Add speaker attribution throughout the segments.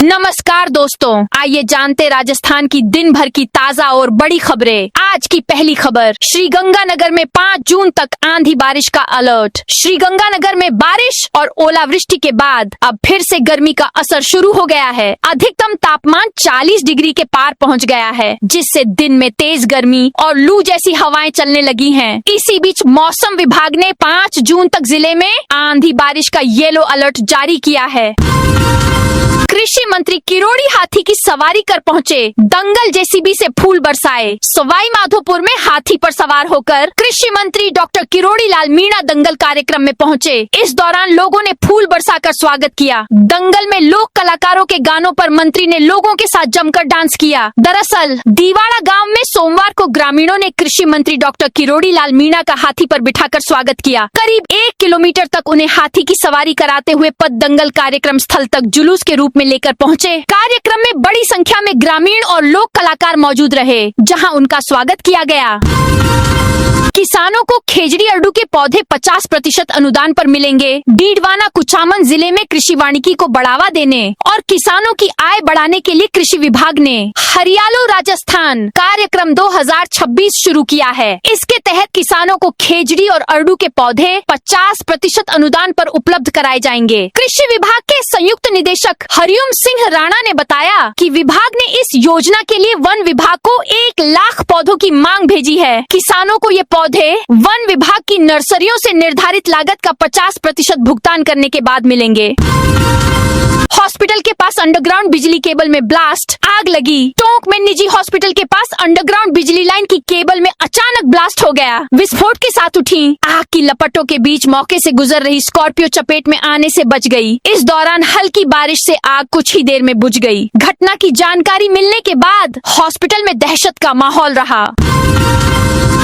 Speaker 1: नमस्कार दोस्तों, आइए जानते राजस्थान की दिन भर की ताजा और बड़ी खबरें। आज की पहली खबर, श्रीगंगानगर में 5 जून तक आंधी बारिश का अलर्ट। श्रीगंगानगर में बारिश और ओलावृष्टि के बाद अब फिर से गर्मी का असर शुरू हो गया है। अधिकतम तापमान 40 डिग्री के पार पहुंच गया है, जिससे दिन में तेज गर्मी और लू जैसी हवाएं चलने लगी हैं। इसी बीच मौसम विभाग ने 5 जून तक जिले में आंधी बारिश का येलो अलर्ट जारी किया है। कृषि मंत्री किरोड़ी हाथी की सवारी कर पहुंचे, दंगल जेसीबी से फूल बरसाए। सवाई माधोपुर में हाथी पर सवार होकर कृषि मंत्री डॉक्टर किरोड़ी लाल मीणा दंगल कार्यक्रम में पहुंचे। इस दौरान लोगों ने फूल बरसाकर स्वागत किया। दंगल में लोक कलाकारों के गानों पर मंत्री ने लोगों के साथ जमकर डांस किया। दरअसल दीवाड़ा गांव में सोमवार को ग्रामीणों ने कृषि मंत्री डॉक्टर किरोड़ी लाल मीणा का हाथी पर बिठाकर स्वागत किया। करीब 1 किलोमीटर तक उन्हें हाथी की सवारी कराते हुए पद दंगल कार्यक्रम स्थल तक जुलूस के रूप में लेकर पहुंचे। कार्यक्रम में बड़ी संख्या में ग्रामीण और लोक कलाकार मौजूद रहे, जहां उनका स्वागत किया गया। किसानों को खेजड़ी अरडू के पौधे 50% अनुदान पर मिलेंगे। डीडवाना कुचामन जिले में कृषि वानिकी को बढ़ावा देने और किसानों की आय बढ़ाने के लिए कृषि विभाग ने हरियालो राजस्थान कार्यक्रम 2026 शुरू किया है। इसके तहत किसानों को खेजड़ी और अरडू के पौधे 50% अनुदान पर उपलब्ध कराए जाएंगे। कृषि विभाग के संयुक्त निदेशक हरिओम सिंह राणा ने बताया कि विभाग ने इस योजना के लिए वन विभाग को 1 लाख पौधों की मांग भेजी है। किसानों को ये पौधे वन विभाग की नर्सरियों से निर्धारित लागत का 50% भुगतान करने के बाद मिलेंगे। हॉस्पिटल के पास अंडरग्राउंड बिजली केबल में ब्लास्ट, आग लगी। टोंक में निजी हॉस्पिटल के पास अंडरग्राउंड बिजली लाइन की केबल में अचानक ब्लास्ट हो गया। विस्फोट के साथ उठी आग की लपटों के बीच मौके से गुजर रही स्कॉर्पियो चपेट में आने से बच गई। इस दौरान हल्की बारिश से आग कुछ ही देर में बुझ गई। घटना की जानकारी मिलने के बाद हॉस्पिटल में दहशत का माहौल रहा।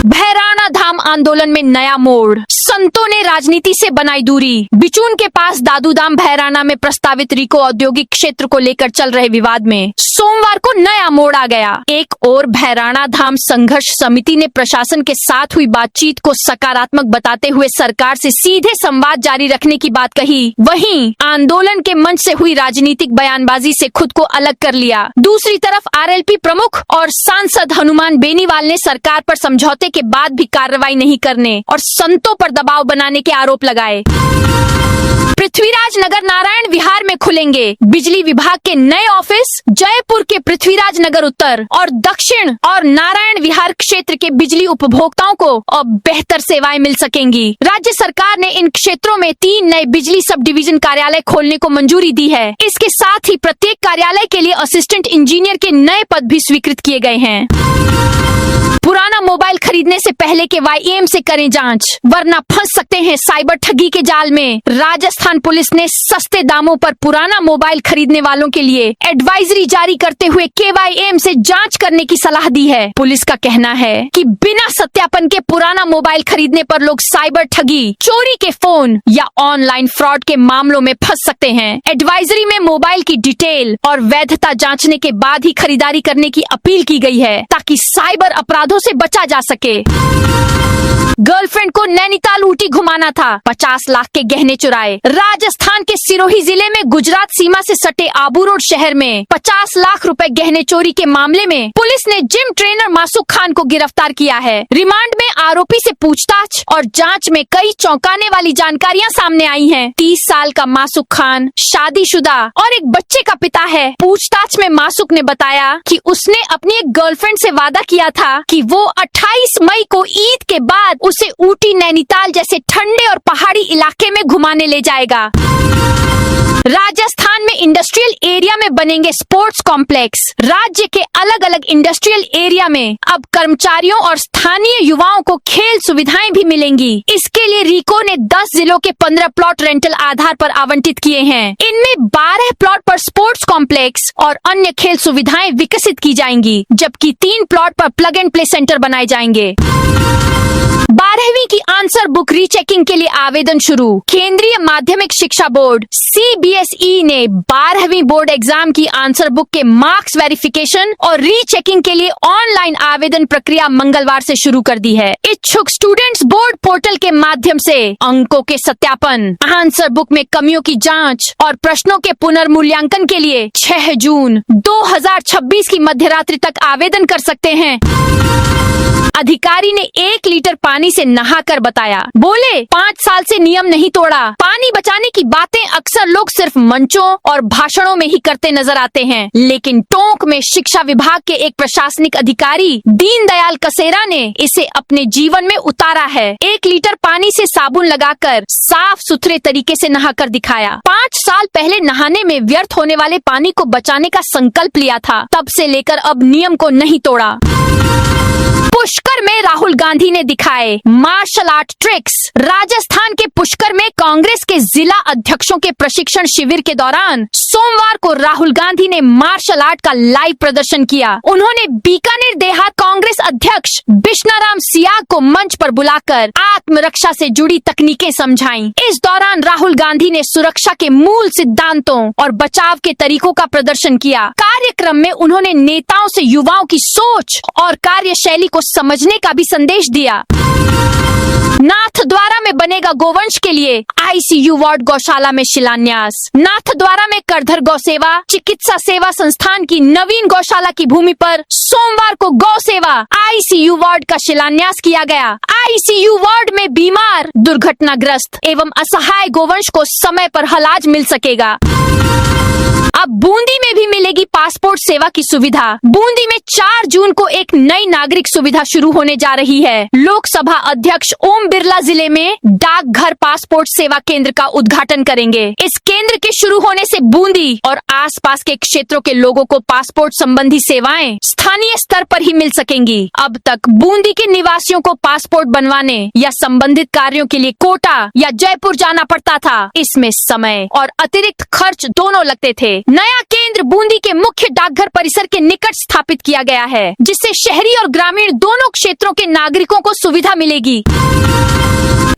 Speaker 1: भैराना धाम आंदोलन में नया मोड़, संतों ने राजनीति से बनाई दूरी। बिचून के पास दादू धाम भैराना में प्रस्तावित रिको औद्योगिक क्षेत्र को लेकर चल रहे विवाद में सोमवार को नया मोड़ आ गया। एक ओर भैराना धाम संघर्ष समिति ने प्रशासन के साथ हुई बातचीत को सकारात्मक बताते हुए सरकार से सीधे संवाद जारी रखने की बात कही, वहीं आंदोलन के मंच से हुई राजनीतिक बयानबाजी से खुद को अलग कर लिया। दूसरी तरफ आरएलपी प्रमुख और सांसद हनुमान बेनीवाल ने सरकार पर समझौते के बाद भी कार्रवाई नहीं करने और संतों पर दबाव बनाने के आरोप लगाए। पृथ्वीराज नगर नारायण विहार में खुलेंगे बिजली विभाग के नए ऑफिस। जयपुर के पृथ्वीराज नगर उत्तर और दक्षिण और नारायण विहार क्षेत्र के बिजली उपभोक्ताओं को अब बेहतर सेवाएं मिल सकेंगी। राज्य सरकार ने इन क्षेत्रों में 3 नए बिजली सब डिवीजन कार्यालय खोलने को मंजूरी दी है। इसके साथ ही प्रत्येक कार्यालय के लिए असिस्टेंट इंजीनियर के नए पद भी स्वीकृत किए गए हैं। पुराना मोबाइल खरीदने से पहले KYM से करें जांच, वरना फंस सकते हैं साइबर ठगी के जाल में। राजस्थान पुलिस ने सस्ते दामों पर पुराना मोबाइल खरीदने वालों के लिए एडवाइजरी जारी करते हुए KYM से जांच करने की सलाह दी है। पुलिस का कहना है कि बिना सत्यापन के पुराना मोबाइल खरीदने पर लोग साइबर ठगी, चोरी के फोन या ऑनलाइन फ्रॉड के मामलों में फंस सकते हैं। एडवाइजरी में मोबाइल की डिटेल और वैधता जांचने के बाद ही खरीदारी करने की अपील की गई है, ताकि साइबर अपराधों से बचा जा सके। गर्लफ्रेंड को नैनीताल ऊटी घुमाना था, 50 लाख के गहने चुराए। राजस्थान के सिरोही जिले में गुजरात सीमा से सटे आबू रोड शहर में 50 लाख रुपए गहने चोरी के मामले में पुलिस ने जिम ट्रेनर मासूक खान को गिरफ्तार किया है। रिमांड में आरोपी से पूछताछ और जांच में कई चौंकाने वाली जानकारियां सामने आई हैं। 30 साल का मासूक खान शादीशुदा और एक बच्चे का पिता है। पूछताछ में मासूक ने बताया कि उसने अपनी एक गर्लफ्रेंड से वादा किया था कि वो 28 मई को ईद के बाद उसे ऊटी, नैनीताल जैसे ठंडे और पहाड़ी इलाके में घुमाने ले जाएगा। राजस्थान में इंडस्ट्रियल एरिया में बनेंगे स्पोर्ट्स कॉम्प्लेक्स। राज्य के अलग अलग इंडस्ट्रियल एरिया में अब कर्मचारियों और स्थानीय युवाओं को खेल सुविधाएं भी मिलेंगी। इसके लिए रिको ने 10 जिलों के 15 प्लॉट रेंटल आधार पर आवंटित किए हैं। इनमें 12 प्लॉट पर स्पोर्ट्स कॉम्प्लेक्स और अन्य खेल सुविधाएं विकसित की जाएंगी, जबकि 3 प्लॉट पर प्लग एंड प्ले सेंटर बनाए जाएंगे। 12वीं की आंसर बुक रीचेकिंग के लिए आवेदन शुरू। केंद्रीय माध्यमिक शिक्षा बोर्ड CBSE ने 12वीं बोर्ड एग्जाम की आंसर बुक के मार्क्स वेरिफिकेशन और रीचेकिंग के लिए ऑनलाइन आवेदन प्रक्रिया मंगलवार से शुरू कर दी है। इच्छुक स्टूडेंट्स बोर्ड पोर्टल के माध्यम से अंकों के सत्यापन, आंसर बुक में कमियों की जांच और प्रश्नों के पुनर्मूल्यांकन के लिए 6 जून 2026 की मध्यरात्रि तक आवेदन कर सकते हैं। अधिकारी ने 1 लीटर पानी से नहाकर बताया, बोले 5 साल से नियम नहीं तोड़ा। पानी बचाने की बातें अक्सर लोग सिर्फ मंचों और भाषणों में ही करते नजर आते हैं, लेकिन टोंक में शिक्षा विभाग के एक प्रशासनिक अधिकारी दीनदयाल कसेरा ने इसे अपने जीवन में उतारा है। 1 लीटर पानी से साबुन लगाकर साफ सुथरे तरीके से नहाकर दिखाया। 5 साल पहले नहाने में व्यर्थ होने वाले पानी को बचाने का संकल्प लिया था, तब से लेकर अब नियम को नहीं तोड़ा। पुष्कर में राहुल गांधी ने दिखाए मार्शल आर्ट ट्रिक्स। राजस्थान के पुष्कर में कांग्रेस के जिला अध्यक्षों के प्रशिक्षण शिविर के दौरान सोमवार को राहुल गांधी ने मार्शल आर्ट का लाइव प्रदर्शन किया। उन्होंने बीकानेर देहात कांग्रेस अध्यक्ष बिश्नाराम सियाग को मंच पर बुलाकर आत्मरक्षा से जुड़ी तकनीकें समझाईं। इस दौरान राहुल गांधी ने सुरक्षा के मूल सिद्धांतों और बचाव के तरीकों का प्रदर्शन किया। कार्यक्रम में उन्होंने नेताओं से युवाओं की सोच और कार्यशैली को समझने का भी संदेश दिया। नाथद्वारा में बनेगा गोवंश के लिए ICU वार्ड गौशाला में शिलान्यास। नाथद्वारा में करधर गौ सेवा चिकित्सा सेवा संस्थान की नवीन गौशाला की भूमि पर सोमवार को गौ सेवा ICU वार्ड का शिलान्यास किया गया। ICU वार्ड में बीमार, दुर्घटनाग्रस्त एवं असहाय गोवंश को समय पर इलाज मिल सकेगा। अब बूंदी में भी मिलेगी पासपोर्ट सेवा की सुविधा। बूंदी में 4 जून को एक नई नागरिक सुविधा शुरू होने जा रही है। लोकसभा अध्यक्ष ओम बिरला जिले में डाकघर पासपोर्ट सेवा केंद्र का उद्घाटन करेंगे। इस केंद्र के शुरू होने से बूंदी और आसपास के क्षेत्रों के लोगों को पासपोर्ट संबंधी सेवाएं स्थानीय स्तर पर ही मिल सकेंगी। अब तक बूंदी के निवासियों को पासपोर्ट बनवाने या संबंधित कार्यों के लिए कोटा या जयपुर जाना पड़ता था। इसमें समय और अतिरिक्त खर्च दोनों लगते थे। नया केंद्र बूंदी के मुख्य डाकघर परिसर के निकट स्थापित किया गया है, जिससे शहरी और ग्रामीण दोनों क्षेत्रों के नागरिकों को सुविधा मिलेगी।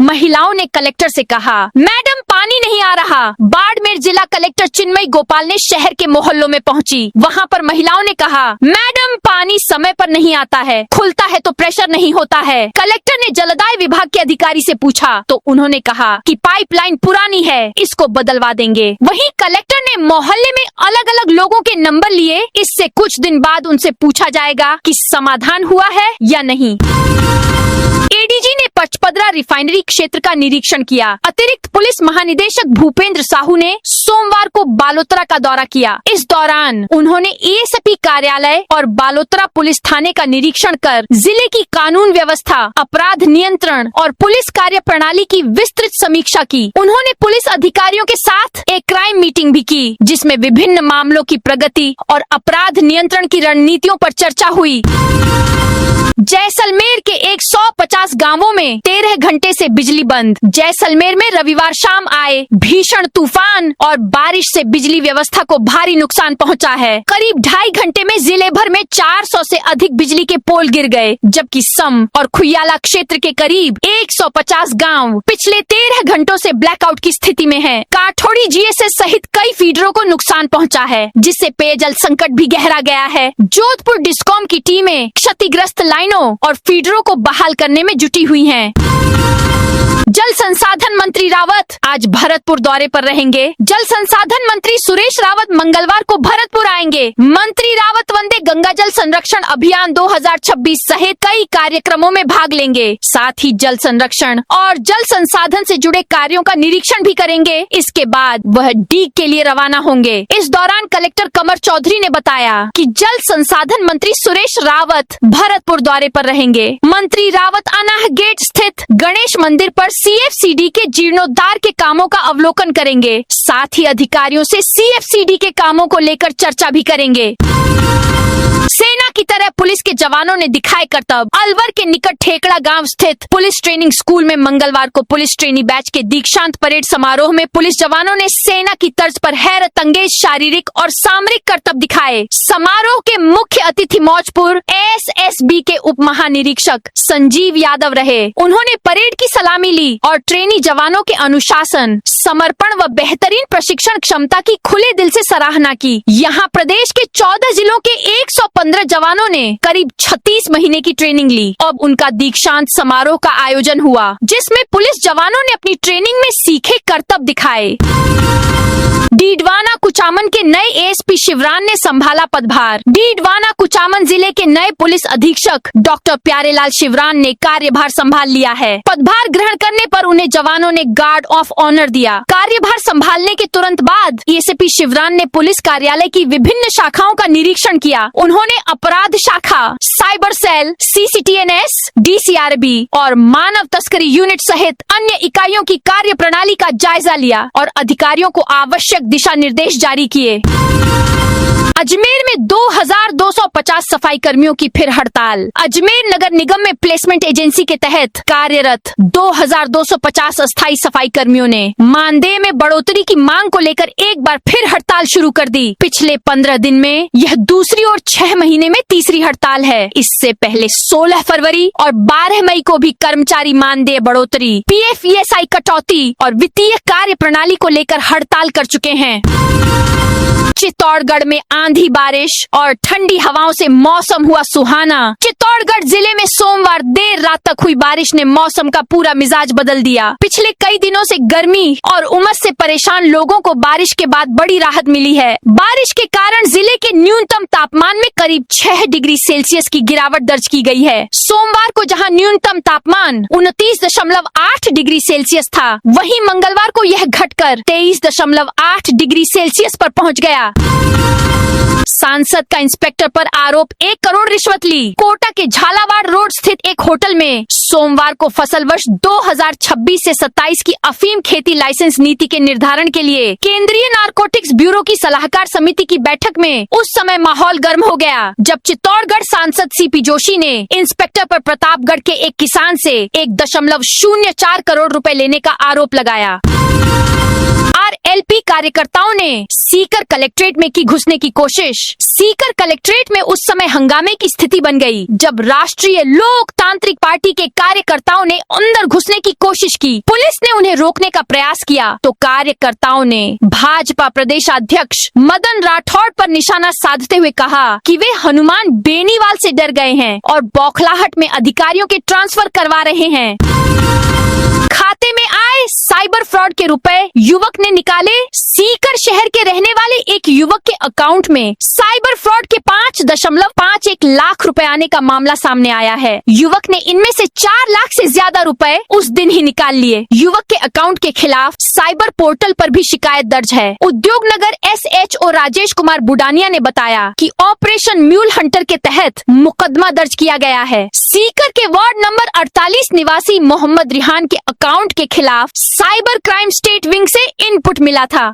Speaker 1: महिलाओं ने कलेक्टर से कहा, मैडम पानी नहीं आ रहा। बाड़मेर जिला कलेक्टर चिन्मयी गोपाल ने शहर के मोहल्लों में पहुंची। वहां पर महिलाओं ने कहा, मैडम पानी समय पर नहीं आता है, खुलता है तो प्रेशर नहीं होता है। कलेक्टर ने जलदाय विभाग के अधिकारी से पूछा तो उन्होंने कहा कि पाइपलाइन पुरानी है, इसको बदलवा देंगे। वहीं कलेक्टर ने मोहल्ले में अलग अलग लोगों के नंबर लिए। इससे कुछ दिन बाद उनसे पूछा जाएगा कि समाधान हुआ है या नहीं। ADG ने पचपदरा रिफाइनरी क्षेत्र का निरीक्षण किया। अतिरिक्त पुलिस महानिदेशक भूपेंद्र साहू ने सोमवार को बालोतरा का दौरा किया। इस दौरान उन्होंने ASP कार्यालय और बालोतरा पुलिस थाने का निरीक्षण कर जिले की कानून व्यवस्था, अपराध नियंत्रण और पुलिस कार्य प्रणाली की विस्तृत समीक्षा की। उन्होंने पुलिस अधिकारियों के साथ एक क्राइम मीटिंग भी की, जिसमें विभिन्न मामलों की प्रगति और अपराध नियंत्रण की रणनीतियों पर चर्चा हुई। जैसलमेर के 150 गांवों में 13 घंटे से बिजली बंद। जैसलमेर में रविवार शाम आए भीषण तूफान और बारिश से बिजली व्यवस्था को भारी नुकसान पहुंचा है। करीब 2.5 घंटे में जिले भर में 400 से अधिक बिजली के पोल गिर गए, जबकि सम और खुयाला क्षेत्र के करीब 150 गांव पिछले 13 घंटों से ब्लैकआउट की स्थिति में हैं। काठोड़ी GSS सहित कई फीडरों को नुकसान पहुंचा है, जिससे पेयजल संकट भी गहरा गया है। जोधपुर डिस्कॉम की टीमें क्षतिग्रस्त लाइनों और फीडरों को बहाल करने में जुटी हुई हैं। जल संसाधन मंत्री रावत आज भरतपुर दौरे पर रहेंगे। जल संसाधन मंत्री सुरेश रावत मंगलवार को भरतपुर आएंगे। मंत्री रावत वंदे गंगा जल संरक्षण अभियान 2026 सहित कई कार्यक्रमों में भाग लेंगे। साथ ही जल संरक्षण और जल संसाधन से जुड़े कार्यों का निरीक्षण भी करेंगे। इसके बाद वह डीग के लिए रवाना होंगे। इस दौरान कलेक्टर कमर चौधरी ने बताया कि जल संसाधन मंत्री सुरेश रावत भरतपुर दौरे पर रहेंगे। मंत्री रावत अनाह गेट स्थित गणेश मंदिर पर CFCD के जीर्णोद्धार के कामों का अवलोकन करेंगे। साथ ही अधिकारियों से CFCD के कामों को लेकर चर्चा समीक्षा भी करेंगे। सेना की तरह पुलिस के जवानों ने दिखाए करतब। अलवर के निकट ठेकड़ा गांव स्थित पुलिस ट्रेनिंग स्कूल में मंगलवार को पुलिस ट्रेनी बैच के दीक्षांत परेड समारोह में पुलिस जवानों ने सेना की तर्ज पर हैरत अंगेज शारीरिक और सामरिक करतब दिखाए। समारोह के मुख्य अतिथि मौजपुर एसएसबी के उप महानिरीक्षक संजीव यादव रहे। उन्होंने परेड की सलामी ली और ट्रेनी जवानों के अनुशासन, समर्पण व बेहतरीन प्रशिक्षण क्षमता की खुले दिल से सराहना की। यहाँ प्रदेश के 14 जिलों के 115 जवानों ने करीब 36 महीने की ट्रेनिंग ली। अब उनका दीक्षांत समारोह का आयोजन हुआ, जिसमें पुलिस जवानों ने अपनी ट्रेनिंग में सीखे करतब दिखाए। डीडवाना कुचामन के नए एएसपी शिवरान ने संभाला पदभार। डीडवाना कुचामन जिले के नए पुलिस अधीक्षक डॉक्टर प्यारेलाल शिवरान ने कार्यभार संभाल लिया है। पदभार ग्रहण करने पर उन्हें जवानों ने गार्ड ऑफ ऑनर दिया। कार्यभार संभालने के तुरंत बाद एएसपी शिवरान ने पुलिस कार्यालय की विभिन्न शाखाओं का निरीक्षण किया। उन्होंने अपराध शाखा, साइबर सेल, सीसीटीएनएस, डीसीआरबी और मानव तस्करी यूनिट सहित अन्य इकाइयों की कार्य प्रणाली का जायजा लिया और अधिकारियों को आवश्यक दिशा निर्देश जारी किए। अजमेर में 2250 सफाई कर्मियों की फिर हड़ताल। अजमेर नगर निगम में प्लेसमेंट एजेंसी के तहत कार्यरत 2250 अस्थायी सफाई कर्मियों ने मानदेय में बढ़ोतरी की मांग को लेकर एक बार फिर हड़ताल शुरू कर दी। पिछले 15 दिन में यह दूसरी और 6 महीने में तीसरी हड़ताल है। इससे पहले 16 फरवरी और 12 मई को भी कर्मचारी मानदेय बढ़ोतरी, पीएफ ईएसआई कटौती और वित्तीय कार्य प्रणाली को लेकर हड़ताल कर चुके हैं। चित्तौड़गढ़ में आंधी बारिश और ठंडी हवाओं से मौसम हुआ सुहाना। चित्तौड़गढ़ जिले में सोमवार देर रात तक हुई बारिश ने मौसम का पूरा मिजाज बदल दिया। पिछले कई दिनों से गर्मी और उमस से परेशान लोगों को बारिश के बाद बड़ी राहत मिली है। बारिश के कारण जिले के न्यूनतम तापमान में करीब 6 डिग्री सेल्सियस की गिरावट दर्ज की गई है। सोमवार को जहां न्यूनतम तापमान 29.8 डिग्री सेल्सियस था, वहीं मंगलवार को यह घटकर 23.8 डिग्री सेल्सियस पर पहुंच गया। सांसद का इंस्पेक्टर पर आरोप, 1 करोड़ रिश्वत ली। कोटा के झालावाड़ रोड स्थित एक होटल में सोमवार को फसल वर्ष 2026 से 27 की अफीम खेती लाइसेंस नीति के निर्धारण के लिए केंद्रीय नारकोटिक्स ब्यूरो की सलाहकार समिति की बैठक में उस समय माहौल गर्म हो गया, जब चित्तौड़गढ़ सांसद सीपी जोशी ने इंस्पेक्टर पर प्रतापगढ़ के एक किसान से 1.04 करोड़ रुपए लेने का आरोप लगाया। आरएलपी कार्यकर्ताओं ने सीकर कलेक्ट्रेट में की घुसने की कोशिश। सीकर कलेक्ट्रेट में उस समय हंगामे की स्थिति बन गई, जब राष्ट्रीय लोकतांत्रिक पार्टी के कार्यकर्ताओं ने अंदर घुसने की कोशिश की। पुलिस ने उन्हें रोकने का प्रयास किया तो कार्यकर्ताओं ने भाजपा प्रदेशाध्यक्ष मदन राठौड़ पर निशाना साधते हुए कहा कि वे हनुमान बेनीवाल से डर गए हैं और बौखलाहट में अधिकारियों के ट्रांसफर करवा रहे हैं। खाते में आए साइबर फ्रॉड के रुपए युवक ने निकाले। सीकर शहर के रहने वाले एक युवक के अकाउंट में साइबर फ्रॉड के 5.51 लाख रुपए आने का मामला सामने आया है। युवक ने इनमें से 4 लाख से ज्यादा रुपए उस दिन ही निकाल लिए। युवक के अकाउंट के खिलाफ साइबर पोर्टल पर भी शिकायत दर्ज है। उद्योग नगर SHO राजेश कुमार बुडानिया ने बताया कि ऑपरेशन म्यूल हंटर के तहत मुकदमा दर्ज किया गया है। सीकर के वार्ड नंबर 48 निवासी मोहम्मद रिहान के अकाउंट के खिलाफ साइबर क्राइम स्टेट विंग से इनपुट मिला था।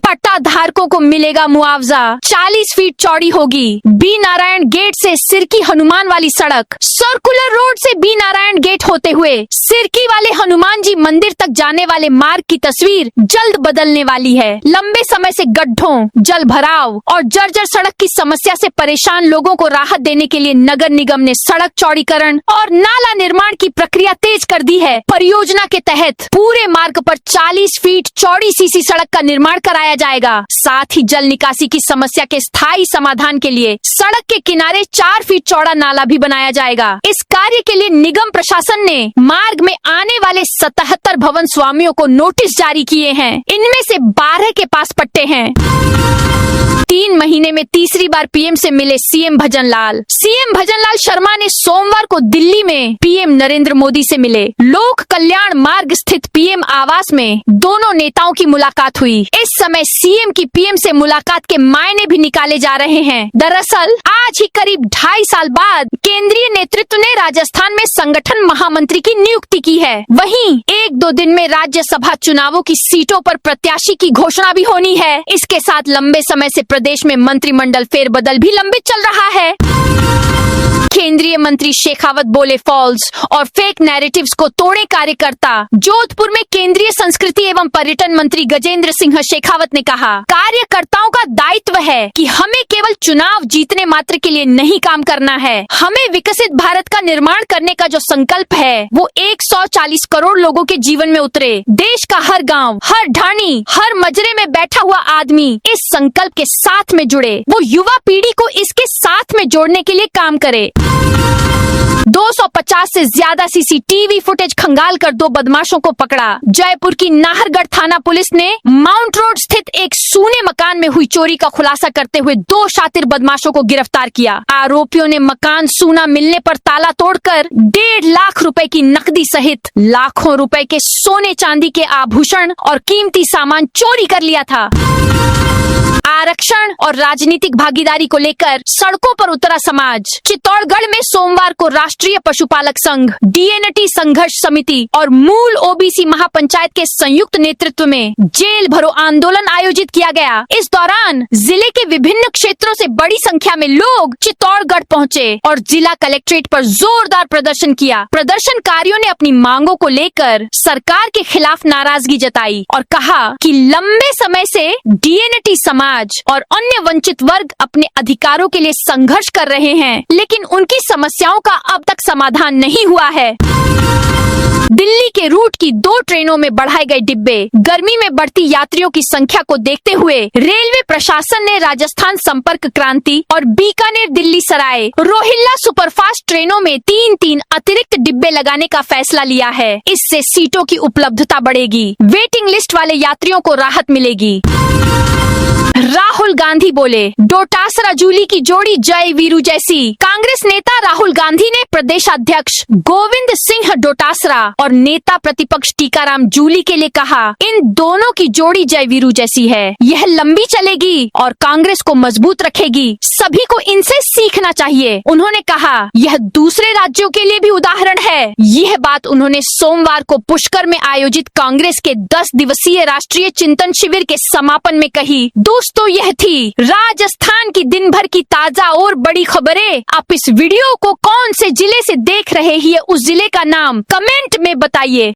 Speaker 1: पट्टा धारकों को मिलेगा मुआवजा, 40 फीट चौड़ी होगी। बी नारायण गेट से सिरकी हनुमान वाली सड़क। सर्कुलर रोड से बी नारायण गेट होते हुए सिरकी वाले हनुमान जी मंदिर तक जाने वाले मार्ग की तस्वीर जल्द बदलने वाली है। लंबे समय से गड्ढों, जल भराव और जर्जर सड़क की समस्या से परेशान लोगों को राहत देने के लिए नगर निगम ने सड़क चौड़ीकरण और नाला निर्माण की प्रक्रिया तेज कर दी है। परियोजना के तहत पूरे मार्ग पर 40 फीट चौड़ी सीसी सड़क का निर्माण कराया जाएगा। साथ ही जल निकासी की समस्या के स्थायी समाधान के लिए सड़क के किनारे 4 फीट चौड़ा नाला भी बनाया जाएगा। इस कार्य के लिए निगम प्रशासन ने मार्ग में आने वाले 77 भवन स्वामियों को नोटिस जारी किए हैं। इनमें से 12 के पास पट्टे हैं। 3 महीने में तीसरी बार पीएम से मिले सीएम भजनलाल। सीएम भजनलाल शर्मा ने सोमवार को दिल्ली में पीएम नरेंद्र मोदी से मिले। लोक कल्याण मार्ग स्थित पीएम आवास में दोनों नेताओं की मुलाकात हुई। इस समय सीएम की पीएम से मुलाकात के मायने भी निकाले जा रहे हैं। दरअसल आज ही करीब 2.5 साल बाद केंद्रीय नेतृत्व ने राजस्थान में संगठन महामंत्री की नियुक्ति की है। वहीं 1-2 दिन में राज्यसभा चुनावों की सीटों पर प्रत्याशी की घोषणा भी होनी है। इसके साथ लंबे समय से प्रदेश में मंत्रिमंडल फेरबदल भी लंबित चल रहा है। केंद्रीय मंत्री शेखावत बोले फॉल्स और फेक नैरेटिव्स को तोड़े कार्यकर्ता। जोधपुर में केंद्रीय संस्कृति एवं पर्यटन मंत्री गजेंद्र सिंह शेखावत ने कहा, कार्यकर्ताओं का दायित्व है कि हमें केवल चुनाव जीतने मात्र के लिए नहीं काम करना है। हमें विकसित भारत का निर्माण करने का जो संकल्प है वो 140 करोड़ लोगों के जीवन में उतरे। देश का हर गाँव, हर ढाणी, हर मजरे में बैठा हुआ आदमी इस संकल्प के साथ में जुड़े। वो युवा पीढ़ी को इसके साथ में जोड़ने के लिए काम करे। 250 से ज्यादा सीसीटीवी फुटेज खंगाल कर 2 बदमाशों को पकड़ा। जयपुर की नाहरगढ़ थाना पुलिस ने माउंट रोड स्थित एक सूने मकान में हुई चोरी का खुलासा करते हुए 2 शातिर बदमाशों को गिरफ्तार किया। आरोपियों ने मकान सूना मिलने पर ताला तोड़कर 1.5 लाख रुपए की नकदी सहित लाखों रुपए के सोने चांदी के आभूषण और कीमती सामान चोरी कर लिया था। आरक्षण और राजनीतिक भागीदारी को लेकर सड़कों पर उतरा समाज। चित्तौड़गढ़ में सोमवार को राष्ट्रीय पशुपालक संघ, डीएनटी संघर्ष समिति और मूल ओबीसी महापंचायत के संयुक्त नेतृत्व में जेल भरो आंदोलन आयोजित किया गया। इस दौरान जिले के विभिन्न क्षेत्रों से बड़ी संख्या में लोग चित्तौड़गढ़ पहुंचे और जिला कलेक्ट्रेट पर जोरदार प्रदर्शन किया। प्रदर्शनकारियों ने अपनी मांगों को लेकर सरकार के खिलाफ नाराजगी जताई और कहा कि लंबे समय से डीएनटी समाज और अन्य वंचित वर्ग अपने अधिकारों के लिए संघर्ष कर रहे हैं, लेकिन उनकी समस्याओं का अब तक समाधान नहीं हुआ है। दिल्ली के रूट की 2 ट्रेनों में बढ़ाए गए डिब्बे। गर्मी में बढ़ती यात्रियों की संख्या को देखते हुए रेलवे प्रशासन ने राजस्थान संपर्क क्रांति और बीकानेर दिल्ली सराय रोहिल्ला सुपरफास्ट ट्रेनों में 3-3 अतिरिक्त डिब्बे लगाने का फैसला लिया है। इससे सीटों की उपलब्धता बढ़ेगी, वेटिंग लिस्ट वाले यात्रियों को राहत मिलेगी। राहुल गांधी बोले, डोटासरा जूली की जोड़ी जय वीरू जैसी। कांग्रेस नेता राहुल गांधी ने प्रदेशाध्यक्ष गोविंद सिंह डोटासरा और नेता प्रतिपक्ष टीकाराम जूली के लिए कहा, इन दोनों की जोड़ी जय वीरू जैसी है। यह लंबी चलेगी और कांग्रेस को मजबूत रखेगी। सभी को इनसे सीखना चाहिए। उन्होंने कहा, यह दूसरे राज्यों के लिए भी उदाहरण है। यह बात उन्होंने सोमवार को पुष्कर में आयोजित कांग्रेस के 10 दिवसीय राष्ट्रीय चिंतन शिविर के समापन में कही। दोस्तों, यह थी राजस्थान की दिन भर की ताजा और बड़ी खबरें। आप इस वीडियो को कौन से जिले से देख रहे हैं, उस जिले का नाम कमेंट में बताइए।